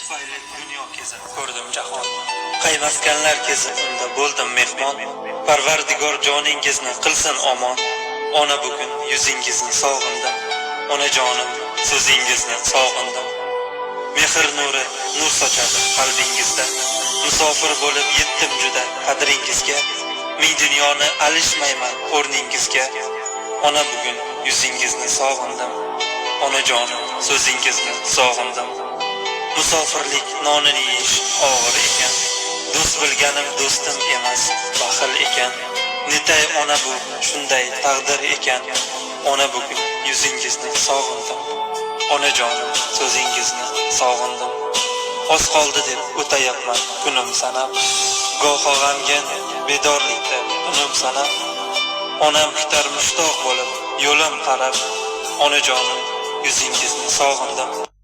tufayli dunyo kezib ko'rdim jahon. Qaymaskanlar kezib unda bo'ldim mehmon. Parvardigor joningizni qilsin omon. Ona bugun yuzingizni sog'indim. Onajonim so'zingizni sog'indim. Mehr nuri nur sochadi qalbingizda. Musofir bo'lib yetdim juda qadringizga. Ming dunyoni alishmayman o'rningizga. Ona bugun yuzingizni sog'indim. Onajonim so'zingizni sog'indim. Musofirlik nonini yeyish og'ir ekan. Do'st bilganim do'stim emas, baxil ekan. Netay ona bu shunday taqdir ekan. Ona bugun yuzingizni sog'indim. Onajonim so'zingizni sog'indim. Oz qoldi deb o'tayapman kunim sanab. Goho g'amgin bedorlikda kunim sanab. Onam kutar mushtoq bo'lib yo'lim qarab. Onajonim yuzingizni sog'indim.